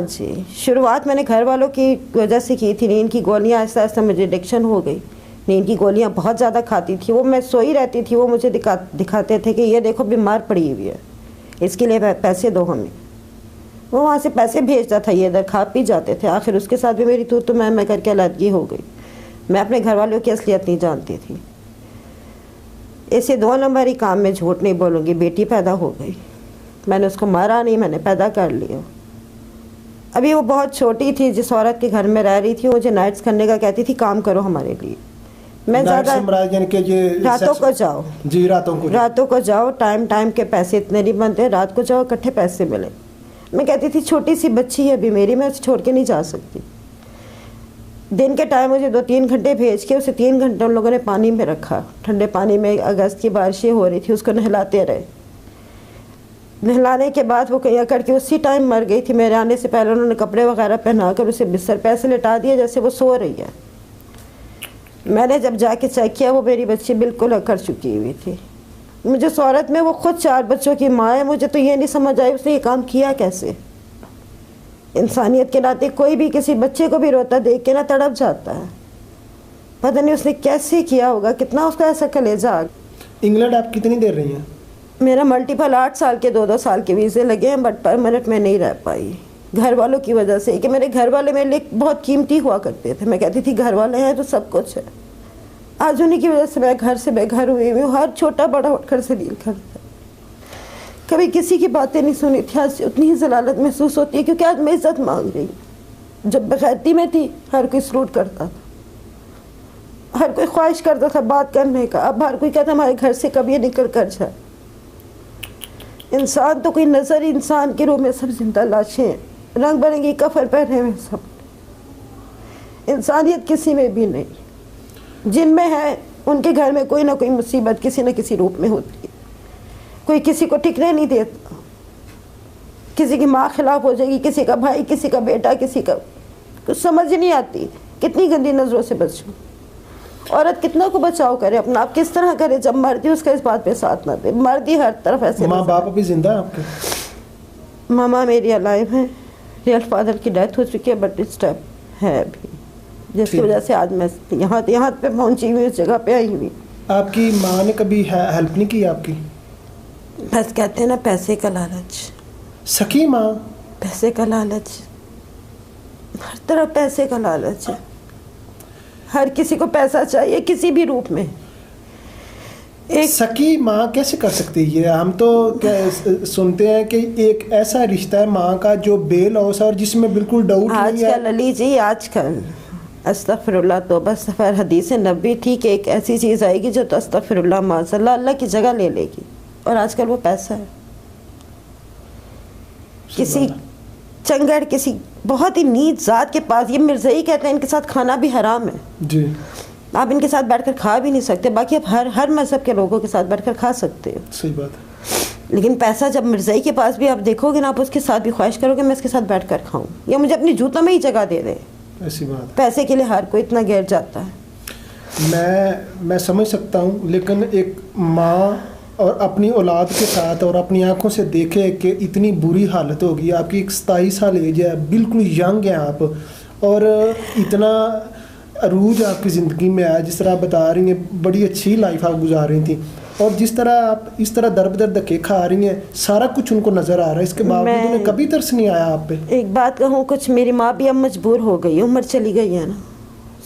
जी, शुरुआत मैंने घर वालों की वजह से की थी। नींद की गोलियां आहिस्ता आहिस्ता मुझे एडिक्शन हो गई। नींद की गोलियां बहुत ज़्यादा खाती थी। वो मैं सोई रहती थी, वो मुझे दिखाते थे कि ये देखो बीमार पड़ी हुई है, इसके लिए पैसे दो हमें। वो वहाँ से पैसे भेजता था, ये इधर खा पी जाते थे। आखिर उसके साथ भी मेरी तो मैं करके अलग हो गई। मैं अपने घर वालों की असलियत नहीं जानती थी। इसे 2 नंबरी काम में झूठ नहीं बोलूँगी। बेटी पैदा हो गई, मैंने उसको मारा नहीं, मैंने पैदा कर लिया। अभी वो बहुत छोटी थी। जिस औरत के घर में रह रही थी, मुझे नाइट्स करने का कहती थी, काम करो हमारे लिए। मैं ज़्यादा रातों को जाओ जी, रातों को जाओ, टाइम के पैसे इतने नहीं बनते, रात को जाओ इकट्ठे पैसे मिले। मैं कहती थी छोटी सी बच्ची है अभी मेरी, मैं उसे छोड़ के नहीं जा सकती। दिन के टाइम मुझे 2-3 घंटे भेज के उसे 3 घंटे उन लोगों ने पानी में रखा, ठंडे पानी में। अगस्त की बारिशें हो रही थी, उसको नहलाते रहे। नहलाने के बाद वो कहीं करके उसी टाइम मर गई थी। मेरे आने से पहले उन्होंने कपड़े वगैरह पहना कर उसे बिस्तर पे ऐसे लिटा दिया जैसे वो सो रही है। मैंने जब जाके चेक किया, वो मेरी बच्ची बिल्कुल अकड़ चुकी हुई थी। मुझे उस औरत में, वो खुद 4 बच्चों की माँ है, मुझे तो ये नहीं समझ आई उसने ये काम किया कैसे। इंसानियत के नाते कोई भी किसी बच्चे को भी रोता देख के ना तड़प जाता है। पता नहीं उसने कैसे किया होगा, कितना उसका ऐसा कलेजा। इंग्लैंड आप कितनी देर रही हैं? मेरा मल्टीपल 8 साल के 2-2 साल के वीज़े लगे हैं, बट परमानेंट में नहीं रह पाई। घर वालों की वजह से कि मेरे घर वाले मेरे लिए बहुत कीमती हुआ करते थे। मैं कहती थी घर वाले हैं तो सब कुछ है। आज उन्हीं की वजह से मैं घर से बेघर हुई हूँ। हर छोटा बड़ा उठकर से डील करता। कभी किसी की बातें नहीं सुनी थी, आज उतनी ही जलालत महसूस होती है क्योंकि आज मैं इज्जत मांग रही हूँ। जब बेगैरती में थी हर कोई सलूट करता था, हर कोई ख्वाहिश करता था बात करने का। अब हर कोई कहता हमारे घर से कभी निकल कर जाए। इंसान तो कोई नज़र, इंसान के रूप में सब जिंदा लाशें हैं, रंग बिरंगी कफन पहने हुए सब। इंसानियत किसी में भी नहीं। जिनमें है उनके घर में कोई ना कोई मुसीबत किसी न किसी रूप में होती है। कोई किसी को टिकने नहीं देता। किसी की माँ खिलाफ हो जाएगी, किसी का भाई, किसी का बेटा, किसी का कुछ समझ नहीं आती। कितनी गंदी नज़रों से बचो। औरत कितना को बचाव करे अपना, आप किस तरह करे जब मर्दी उसका इस बात पे साथ ना दे। मर्दी हर तरफ ऐसे। माँ बाप भी जिंदा है आपके? मामा मेरी अलाइव है, रियल फादर की डेथ हो चुकी है, बट इस टाइम है अभी, जिसकी वजह से आज मैं यहाँ पे पहुँची हुई, इस जगह पे आई हुई। आपकी माँ ने कभी हेल्प नहीं की आपकी? बस कहते हैं ना, पैसे का लालच। सखी माँ? पैसे का लालच, हर तरफ पैसे का लालच है। हर किसी को पैसा चाहिए किसी भी रूप में। एक सकी माँ कैसे कर सकती है? हम तो क्या सुनते हैं कि एक ऐसा रिश्ता है माँ का जो बेलौस और जिसमें बिल्कुल डाउट नहीं है। आजकल अली जी, आजकल अस्तगफिरुल्लाह, तौबा सफ़र, हदीस नबी थी कि एक ऐसी चीज़ आएगी जो तो अस्तगफिरुल्लाह माज़अल्लाह, अल्लाह की जगह ले लेगी। और आजकल वो पैसा है। किसी चंगड़, किसी बहुत ही नीच ज़ात के पास, ये मिर्ज़ई कहते हैं, इनके साथ खाना भी हराम है जी। आप इनके साथ बैठकर खा भी नहीं सकते। बाकी आप हर मज़हब के लोगों के साथ बैठकर खा सकते हो। सही बात है। लेकिन पैसा जब मिर्ज़ई के पास भी आप देखोगे ना, आप उसके साथ भी ख्वाहिश करोगे मैं इसके साथ बैठकर खाऊं, या मुझे अपनी जूतों में ही जगह दे दे। ऐसी बात। पैसे के लिए हर कोई इतना गिर जाता है। मैं समझ सकता हूँ, लेकिन एक माँ और अपनी औलाद के साथ और अपनी आंखों से देखे कि इतनी बुरी हालत होगी। आपकी एक 27 साल एज है, बिल्कुल यंग हैं आप, और इतना अरूज आपकी ज़िंदगी में आया। जिस तरह आप बता रही हैं, बड़ी अच्छी लाइफ आप गुजार रही थी, और जिस तरह आप इस तरह दर बदर धक्के खा रही हैं, सारा कुछ उनको नज़र आ रहा है। इसके बावजूद उन्हें कभी तरस नहीं आया आप पे? एक बात कहूँ, कुछ मेरी माँ भी अब मजबूर हो गई, उम्र चली गई है ना।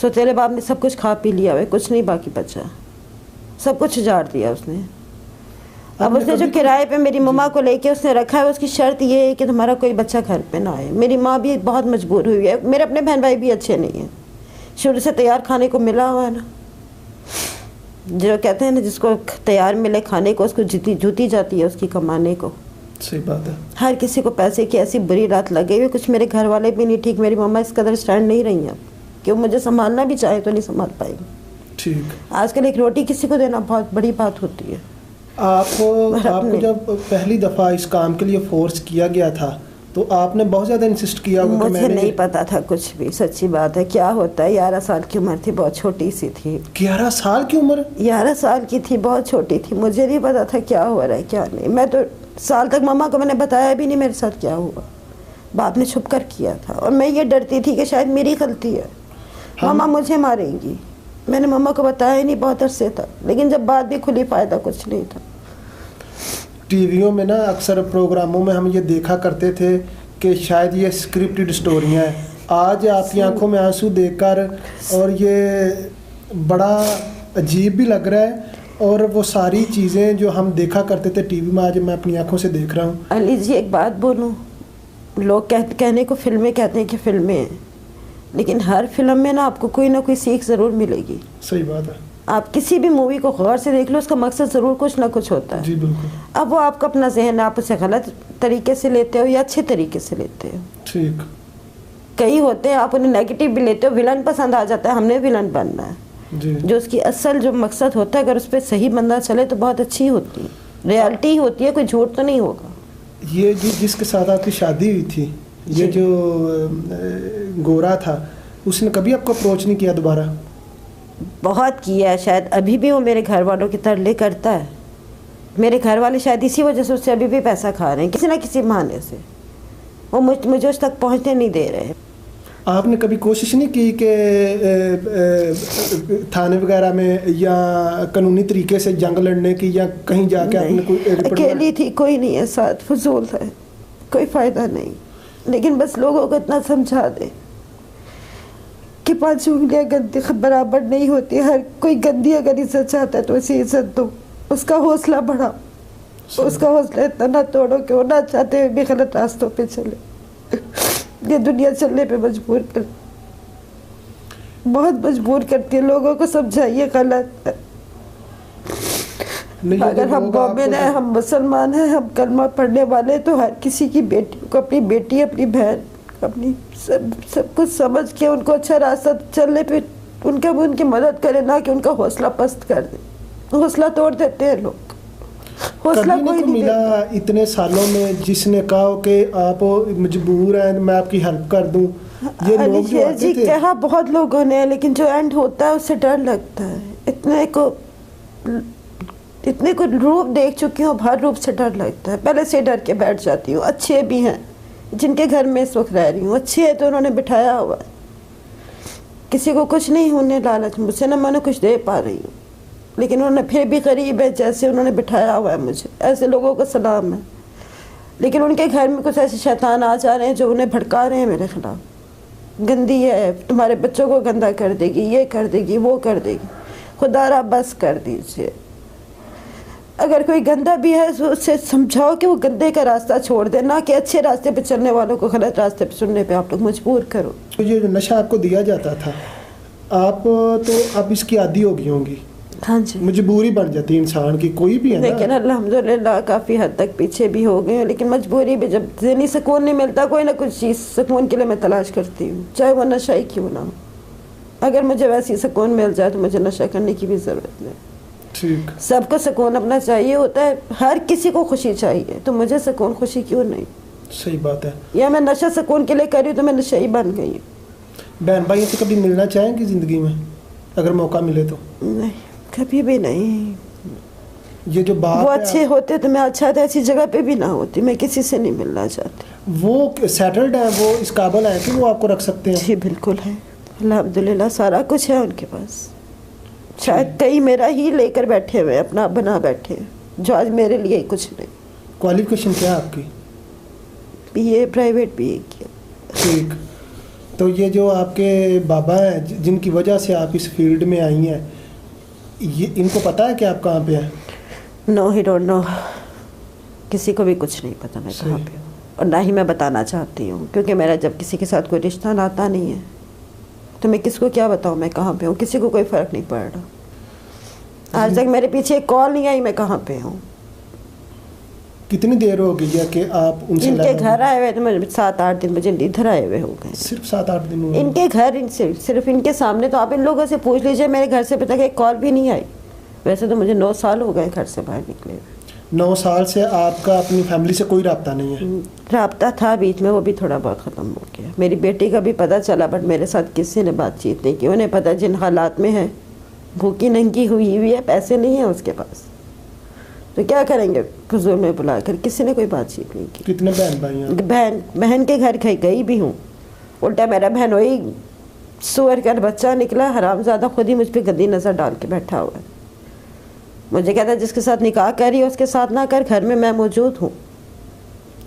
सो तेरे बाप ने सब कुछ खा पी लिया है, कुछ नहीं बाकी बचा, सब कुछ उजाड़ दिया उसने। अब उसने जो किराए पे मेरी मम्मा को लेके उसने रखा है, उसकी शर्त ये है कि तुम्हारा कोई बच्चा घर पे ना आए। मेरी माँ भी बहुत मजबूर हुई है। मेरे अपने बहन भाई भी अच्छे नहीं हैं, शुरू से तैयार खाने को मिला हुआ है ना। जो कहते हैं ना, जिसको तैयार मिले खाने को उसको जूती जाती है उसकी कमाने को। सही बात है। हर किसी को पैसे की ऐसी बुरी रात लगी हुई। कुछ मेरे घर वाले भी नहीं ठीक, मेरी मम्मा इस कदर स्टैंड नहीं रही हैं कि वो मुझे संभालना भी चाहे तो नहीं संभाल पाएगी। ठीक। आजकल एक रोटी किसी को देना बहुत बड़ी बात होती है। आपको जब पहली दफ़ा इस काम के लिए फोर्स किया गया था तो आपने बहुत ज़्यादा इंसिस्ट किया? मुझे नहीं पता था कुछ भी, सच्ची बात है। क्या होता है, 11 साल की उम्र थी, बहुत छोटी सी थी। 11 साल की उम्र? 11 साल की थी, बहुत छोटी थी। मुझे नहीं पता था क्या हो रहा है क्या नहीं। मैं तो साल तक मम्मा को मैंने बताया भी नहीं मेरे साथ क्या हुआ। बाप ने छुप कर किया था और मैं ये डरती थी कि शायद मेरी गलती है, मामा मुझे मारेंगी। मैंने मम्मा को बताया ही नहीं, बहुत अरसे था, लेकिन जब बात भी खुली फ़ायदा कुछ नहीं था। टीवियों में ना अक्सर प्रोग्रामों में हम ये देखा करते थे कि शायद ये स्क्रिप्टेड स्टोरियाँ हैं। आज आपकी आंखों में आंसू देखकर और ये बड़ा अजीब भी लग रहा है, और वो सारी चीज़ें जो हम देखा करते थे टीवी में आज मैं अपनी आंखों से देख रहा हूँ। अली जी एक बात बोलूँ, लोग कहने को फिल्में कहते हैं कि फिल्में हैं, लेकिन हर फिल्म में ना आपको कोई ना कोई सीख ज़रूर मिलेगी। सही बात है। आप किसी भी मूवी को गौर से देख लो, उसका मकसद ज़रूर कुछ ना कुछ होता है। जी बिल्कुल। अब वो आपका अपना जहन है, आप उसे गलत तरीके से लेते हो या अच्छे तरीके से लेते हो। ठीक। कई होते हैं आप उन्हें नेगेटिव भी लेते हो, विलन पसंद आ जाता है, हमने विलन बनना है जी। जो उसकी असल जो मकसद होता है, अगर उस पर सही बंदा चले तो बहुत अच्छी होती है, रियलिटी होती है, कोई झूठ तो नहीं होगा। ये जिसके साथ आपकी शादी हुई थी, ये जो गोरा था, उसने कभी आपको अप्रोच नहीं किया दोबारा? बहुत किया है, शायद अभी भी वो मेरे घर वालों की तरले करता है। मेरे घर वाले शायद इसी वजह से उससे अभी भी पैसा खा रहे हैं, किसी ना किसी बहाने से। वो मुझे उस तक पहुंचने नहीं दे रहे। आपने कभी कोशिश नहीं की कि थाने वगैरह में या कानूनी तरीके से जंग लड़ने की, या कहीं जाके आपने कोई अकेली थी, कोई नहीं है साथ, फजूल है, कोई फ़ायदा नहीं। लेकिन बस लोगों को इतना समझा दे कि 5 उंगलियां गंदी बराबर नहीं होती। हर कोई गंदी अगर इज्जत चाहता है तो उसे इज्जत दो, उसका हौसला बढ़ाओ, उसका हौसला इतना ना तोड़ो कि वो ना चाहते हुए भी गलत रास्तों पे चले। ये दुनिया चलने पे मजबूर कर, बहुत मजबूर करती है। लोगों को समझाइए गलत है। अगर हम मोमिन हैं, हम मुसलमान हैं, हम कलमा पढ़ने वाले, तो हर किसी की बेटी को, अपनी बेटी, अपनी बहन, अपनी सब कुछ समझ के उनको अच्छा रास्ता चलने पे उनकी मदद करें, ना कि उनका हौसला पस्त कर दे। हौसला तोड़ देते हैं लोग। हौसला कोई नहीं मिला इतने सालों में जिसने कहा कि आप मजबूर हैं, मैं आपकी हेल्प कर दूं। ये लोग जो आते थे, कहा बहुत लोगों ने, लेकिन जो एंड होता है उससे डर लगता है। इतने को रूप देख चुकी हूँ, हर रूप से डर लगता है। पहले से डर के बैठ जाती हूँ। अच्छे भी हैं जिनके घर में इस वक्त रह रही हूँ, अच्छे हैं तो उन्होंने बिठाया हुआ है। किसी को कुछ नहीं होने लालच मुझसे ना मैं कुछ दे पा रही हूँ, लेकिन उन्होंने फिर भी गरीब है जैसे उन्होंने बिठाया हुआ है मुझे। ऐसे लोगों को सलाम है। लेकिन उनके घर में कुछ ऐसे शैतान आ जा रहे हैं जो उन्हें भड़का रहे हैं मेरे खिलाफ। गंदी है, तुम्हारे बच्चों को गंदा कर देगी, ये कर देगी, वो कर देगी। खुदारा बस कर दीजिए। अगर कोई गंदा भी है तो उससे समझाओ कि वो गंदे का रास्ता छोड़ दे, ना कि अच्छे रास्ते पे चलने वालों को गलत रास्ते पे सुनने पे आप लोग मजबूर करो। तो ये जो नशा आपको दिया जाता था, आप इसकी आदी हो गई होंगी। हाँ जी, मजबूरी बन जाती है इंसान की, कोई भी है ना। लेकिन अल्हम्दुलिल्लाह काफ़ी हद तक पीछे भी हो गए हैं। लेकिन मजबूरी भी, जब ज़हनी सुकून नहीं मिलता, कोई ना कुछ चीज़ सुकून के लिए मैं तलाश करती हूँ, चाहे वो नशा ही क्यों ना हो। अगर मुझे वैसी सुकून मिल जाए तो मुझे नशा करने की भी ज़रूरत नहीं। ठीक। सबको सुकून अपना चाहिए होता है, हर किसी को खुशी चाहिए, तो मुझे सुकून खुशी क्यों नहीं। सही बात है। या मैं नशा सुकून के लिए कर रही हूँ तो मैं नशई बन गई हूँ। बहन भाई से कभी मिलना चाहेंगी ज़िंदगी में अगर मौका मिले तो? नहीं, कभी भी नहीं। ये जो बात वो अच्छे होते तो मैं अच्छा था, ऐसी जगह पे भी ना होती। मैं किसी से नहीं मिलना चाहती। वो सेटल्ड है, वो इस काबिल है कि वो आपको रख सकते हैं? जी बिल्कुल है, अल्हम्दुलिल्लाह सारा कुछ है उनके पास। शायद कई मेरा ही लेकर बैठे हुए, अपना बना बैठे, जो आज मेरे लिए कुछ नहीं। क्वालिफिकेशन क्या है आपकी? बीए, प्राइवेट बीए किया। ठीक। तो ये जो आपके बाबा हैं जिनकी वजह से आप इस फील्ड में आई हैं, ये इनको पता है कि आप कहाँ पे हैं? No, he don't know. किसी को भी कुछ नहीं पता मैं कहाँ पे हूँ, और ना ही मैं बताना चाहती हूँ, क्योंकि मेरा जब किसी के साथ कोई रिश्ता नाता नहीं है तो मैं किसको क्या बताऊँ मैं कहाँ पे हूँ। किसी को कोई फ़र्क नहीं पड़ रहा। आज तक मेरे पीछे एक कॉल नहीं आई मैं कहाँ पे हूँ। कितनी देर हो गई है कि आप उनसे इनके घर आए हुए तो मुझे 7-8 दिन मुझे इधर आए हुए हो गए। सिर्फ 7-8 दिन हुए? इनके घर, इनसे सिर्फ इनके सामने। तो आप इन लोगों से पूछ लीजिए, मेरे घर से पता एक कॉल भी नहीं आई। वैसे तो मुझे 9 साल हो गए घर से बाहर निकले। 9 साल से आपका अपनी फैमिली से कोई रब्ता नहीं है? रब्ता था बीच में, वो भी थोड़ा बहुत ख़त्म हो गया। मेरी बेटी का भी पता चला, बट मेरे साथ किसी ने बातचीत नहीं की। उन्हें पता जिन हालात में है, भूखी नंगी हुई है, पैसे नहीं है उसके पास, तो क्या करेंगे, हुजूर में बुलाकर किसी ने कोई बातचीत नहीं की। कितने बहन भाई हैं? बहन के घर गई भी हूँ, उल्टा मेरा बहन वही सुअर का बच्चा निकला, हरामजादा खुद ही मुझ पर गंदी नज़र डाल के बैठा हुआ है। मुझे कहता है जिसके साथ निकाह करी उसके साथ ना कर, घर में मैं मौजूद हूँ।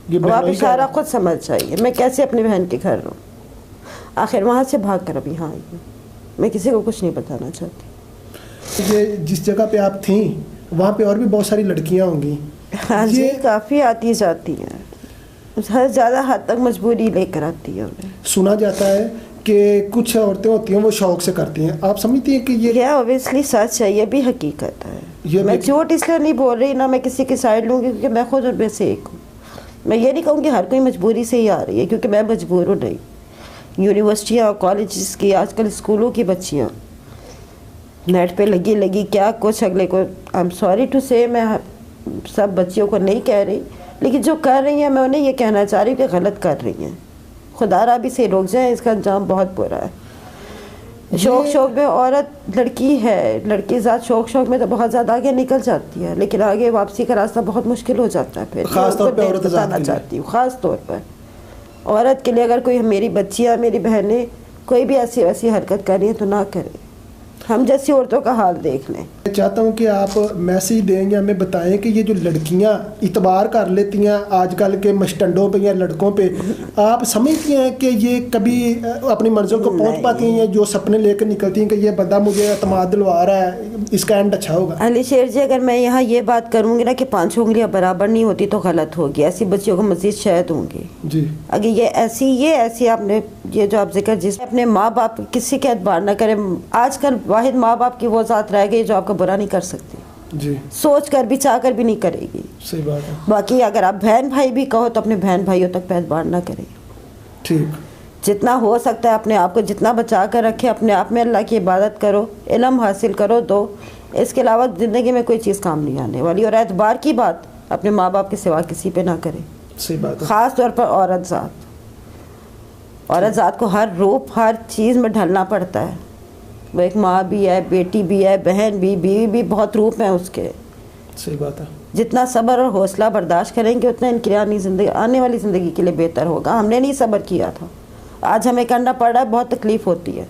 ये वो आप बहनोई इशारा का- खुद समझ जाइए, मैं कैसे अपनी बहन के घर रहूँ। आखिर वहाँ से भाग कर अभी यहाँ आई हूँ, मैं किसी को कुछ नहीं बताना चाहती। ये जिस जगह पे आप थी वहाँ पे और भी बहुत सारी लड़कियाँ होंगी। हाँ जी, ये काफ़ी आती जाती हैं, हर ज़्यादा हद तक मजबूरी लेकर आती है उन्हें। सुना जाता है कि कुछ औरतें होती हैं वो शौक से करती हैं, आप समझती हैं कि ये ऑब्वियसली सच है, ये भी हकीकत है। ये मैं भी- झूठ इसलिए नहीं बोल रही, ना मैं किसी की साइड लूँगी, क्योंकि मैं खुद उनमें से एक हूँ। मैं ये नहीं कहूँगी हर कोई मजबूरी से ही आ रही है, क्योंकि मैं मजबूर हूँ नहीं। यूनिवर्सिटियाँ कॉलेज की आजकल स्कूलों की बच्चियाँ नेट पे लगी क्या कुछ अगले को, आई एम सॉरी टू से, मैं सब बच्चियों को नहीं कह रही, लेकिन जो कर रही हैं मैं उन्हें ये कहना चाह रही हूँ कि गलत कर रही हैं। खुदारा भी से रोक जाए, इसका अंजाम बहुत बुरा है। शौक में औरत लड़की है, लड़की ज़ात शौक में तो बहुत ज़्यादा आगे निकल जाती है, लेकिन आगे वापसी का रास्ता बहुत मुश्किल हो जाता है। फिर खास तौर पे औरत ज़ात बताना के लिए। चाहती हूँ, ख़ास तौर पर औरत के लिए, अगर कोई मेरी बच्चियाँ मेरी बहनें कोई भी ऐसी वैसी हरकत कर रही है तो ना करें, हम जैसी औरतों का हाल देख लें। मैं चाहता हूँ कि आप मैसेज देंगे, हमें बताएं कि ये जो लड़कियाँ इतबार कर लेती हैं आजकल के मस्टंडों पे या लड़कों पे, आप समझती हैं कि ये कभी अपनी मंजिल को पहुँच पाती हैं, या जो सपने लेकर निकलती हैं कि ये बंदा मुझे एतमाद दिलवा रहा है, इसका एंड अच्छा होगा? अली शेर जी, अगर मैं यहाँ ये बात करूँगी ना कि 5 उंगलियाँ बराबर नहीं होती तो गलत होगी, ऐसी बच्चियों को मज़ीद शायद होंगी। जी, अगर ये ऐसी आपने ये जो आप जिक्र जिस अपने माँ बाप किसी के एतबार ना करें, आजकल वाहिद माँ बाप की वो ज़ात रह गई जो आपका बुरा नहीं कर सकती, जी, सोच कर भी चाह कर भी नहीं करेगी। सही बात है। बाकी अगर आप बहन भाई भी कहो तो अपने बहन भाइयों तक एतबार ना करें। ठीक, जितना हो सकता है अपने आप को जितना बचा कर रखें, अपने आप में अल्लाह की इबादत करो, इल्म हासिल करो, दो, इसके अलावा ज़िंदगी में कोई चीज़ काम नहीं आने वाली। और एतबार की बात अपने माँ बाप के सिवा किसी पे ना करें, सही बात है। ख़ास तौर पर औरत ज़ात को हर रूप हर चीज़ में ढलना पड़ता है। वो एक माँ भी है, बेटी भी है, बहन भी, बीवी भी, बहुत रूप हैं उसके। सही बात है। जितना सब्र और हौसला बर्दाश्त करेंगे उतना इनकी आने वाली ज़िंदगी के लिए बेहतर होगा। हमने नहीं सब्र किया था, आज हमें करना पड़ रहा है, बहुत तकलीफ़ होती है।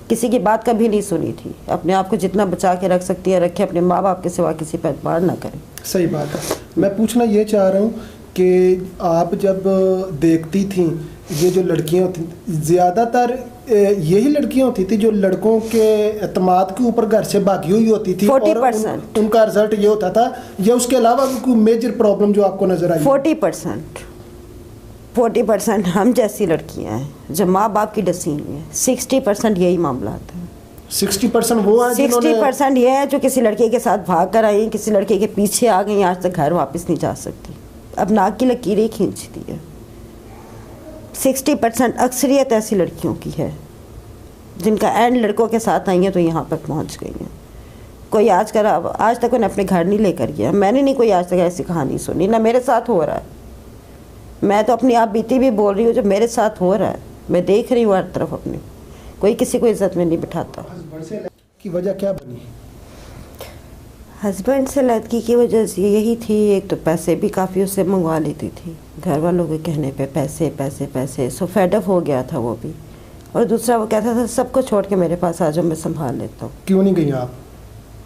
किसी की बात कभी नहीं सुनी थी, अपने आप को जितना बचा के रख सकती है रखें, अपने माँ बाप के सिवा किसी पर एतबार ना करें। सही बात है। मैं पूछना ये चाह रहा हूँ कि आप जब देखती थी ये जो लड़कियाँ होती, ज़्यादातर यही लड़कियाँ होती थी जो लड़कों के एतमाद के ऊपर घर से भागी हुई होती थी, 40% उनका रिजल्ट ये होता था, या उसके अलावा कोई मेजर प्रॉब्लम जो आपको नजर आई? 40% हम जैसी लड़कियां हैं जो माँ बाप की डसी हुई हैं। 60% यही मामला आता है। 60% वो है जिन्होंने 60% ये है जो किसी लड़के के साथ भाग कर आई, किसी लड़के के पीछे आ गई, आज तक घर वापस नहीं जा सकती, अब नाक की लकीरें खींचती है। 60% अक्सरियत ऐसी लड़कियों की है जिनका एंड लड़कों के साथ आई हैं तो यहाँ पर पहुँच गई हैं। कोई आज तक उन्हें अपने घर नहीं लेकर गया। मैंने नहीं कोई आज तक ऐसी कहानी सुनी, ना मेरे साथ हो रहा है। मैं तो अपनी आप बीती भी बोल रही हूँ, जो मेरे साथ हो रहा है मैं देख रही हूँ हर तरफ अपनी, कोई किसी को इज्जत में नहीं बिठाता। की वजह क्या बनी? हस्बैंड से लड़की की वजह से यही थी, एक तो पैसे भी काफ़ी उससे मंगवा लेती थी घर वालों के कहने पे, पैसे पैसे पैसे, सो फेडअप हो गया था वो भी। और दूसरा वो कहता था सबको छोड़ के मेरे पास आ जाओ, मैं संभाल लेता हूँ। क्यों नहीं गई आप?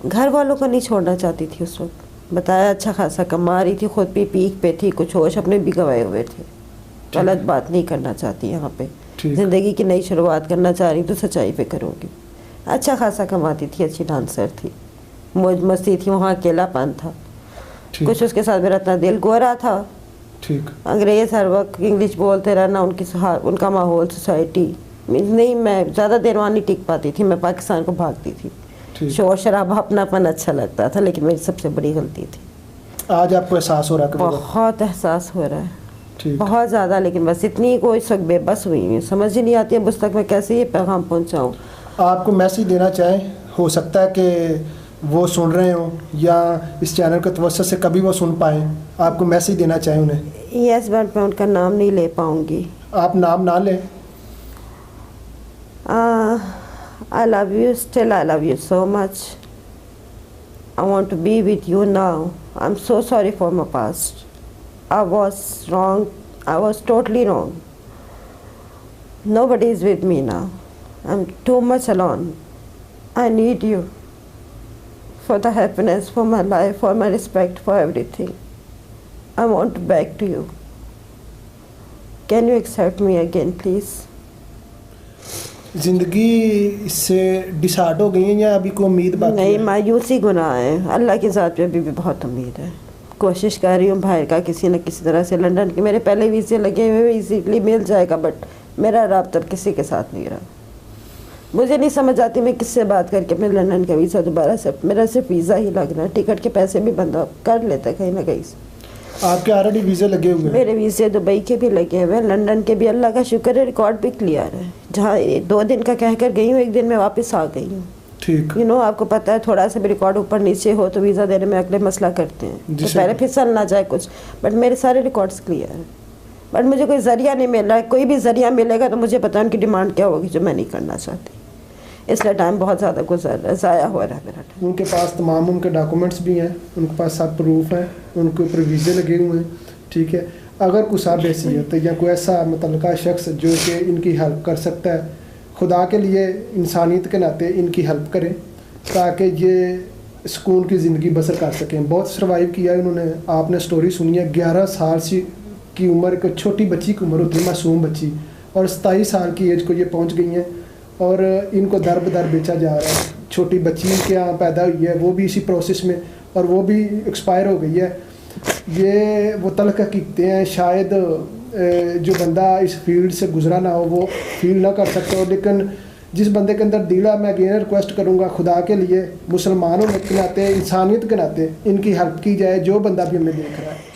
घर वालों को नहीं छोड़ना चाहती थी उस वक्त, बताया अच्छा खासा कमा रही थी, खुद भी पीक पे थी, कुछ होश अपने भी गंवाए हुए थे। गलत बात नहीं करना चाहती यहाँ पे, ज़िंदगी की नई शुरुआत करना चाह रही तो सच्चाई पे करोगी। अच्छा खासा कमाती थी, अच्छी डांसर थी, मौज मस्ती थी, वहाँ अकेलापन था कुछ उसके साथ। मेरा इतना दिल गोरा था, ठीक, अंग्रेज़ हर वक्त इंग्लिश बोलते रहना, उनका माहौल सोसाइटी नहीं, मैं ज़्यादा देर वहाँ नहीं टिक पाती थी, मैं पाकिस्तान को भागती थी। शोर शराबा अपनापन अच्छा लगता था, लेकिन मेरी सबसे बड़ी गलती थी। आज आपको एहसास हो रहा है? बहुत एहसास हो रहा है, बहुत ज़्यादा, लेकिन बस इतनी कोई इस वक्त बेबस हुई है, समझ ही नहीं आती है बस तक मैं कैसे ये पैगाम पहुँचाऊँ। आपको मैसेज देना चाहें, हो सकता है कि वो सुन रहे हों या इस चैनल के तवज्जो से कभी वो सुन पाएँ, आपको मैसेज देना चाहें उन्हें? यस बट मैं उनका नाम नहीं ले पाऊँगी। आप नाम ना लें। I love you, still I love you so much. I want to be with you now. I'm so sorry for my past. I was wrong. I was totally wrong. Nobody is with me now. I'm too much alone. I need you for the happiness, for my life, for my respect, for everything. I want back to you. Can you accept me again, please? जिंदगी इससे decide हो गई है या अभी कोई उम्मीद बाकी नहीं, है? मायूसी गुनाह है। अल्लाह के साथ में अभी भी बहुत उम्मीद है। कोशिश कर रही हूँ बाहर का किसी न किसी तरह से, लंदन के मेरे पहले वीज़े लगे हुए इजीली मिल जाएगा, बट मेरा राब्ता किसी के साथ नहीं रहा। मुझे नहीं समझ आती मैं किससे बात करके अपने लंदन का वीज़ा दोबारा से, मेरा सिर्फ वीज़ा ही लग रहा है, टिकट के पैसे भी बंदा कर लेता है कहीं ना कहीं से। आपके ऑलरेडी वीज़े लगे हुए हैं? मेरे वीज़े दुबई के भी लगे हुए हैं, लंदन के भी, अल्लाह का शुक्र है रिकॉर्ड भी क्लियर है। जहाँ 2 दिन का कह कर गई हूँ, 1 दिन में वापस आ गई हूँ। ठीक। आपको पता है थोड़ा सा भी रिकॉर्ड ऊपर नीचे हो तो वीज़ा देने में अगले मसला करते हैं, तो पहले फिसल ना जाए कुछ, बट मेरे सारे रिकॉर्ड्स क्लियर हैं। बट मुझे कोई ज़रिया नहीं मिल रहा है। कोई भी ज़रिया मिलेगा तो मुझे पता है उनकी डिमांड क्या होगी जो मैं नहीं करना चाहती, इसलिए टाइम बहुत ज़्यादा गुजर रहा है, ज़ाया हो रहा है मेरा टाइम। उनके पास तमाम उनके डॉक्यूमेंट्स भी हैं, उनके पास सब प्रूफ हैं, उनके ऊपर वीज़े लगे हुए हैं। ठीक है, अगर कोई साहब हैसियत या कोई ऐसा मुतल्लिका शख्स जो कि इनकी हेल्प कर सकता है, खुदा के लिए इंसानियत के नाते इनकी हेल्प करें ताकि ये सुकून की ज़िंदगी बसर कर सकें। बहुत सर्वाइव किया है उन्होंने। आपने स्टोरी सुनी है, 11 साल की उम्र, एक छोटी बच्ची की उम्र होती है, मासूम बच्ची, और 27 साल की एज को ये पहुंच गई हैं और इनको दर बदर बेचा जा रहा है। छोटी बच्ची के यहाँ पैदा हुई है, वो भी इसी प्रोसेस में, और वो भी एक्सपायर हो गई है। ये वो तल्ख हकीकतें हैं, शायद जो बंदा इस फील्ड से गुजरा ना हो वो फील ना कर सकता हो, लेकिन जिस बंदे के अंदर दिल है, मैं अगेन रिक्वेस्ट करूँगा खुदा के लिए, मुसलमान होने के नाते, इंसानियत के नाते इनकी हेल्प की जाए, जो बंदा भी हमें देख रहा है।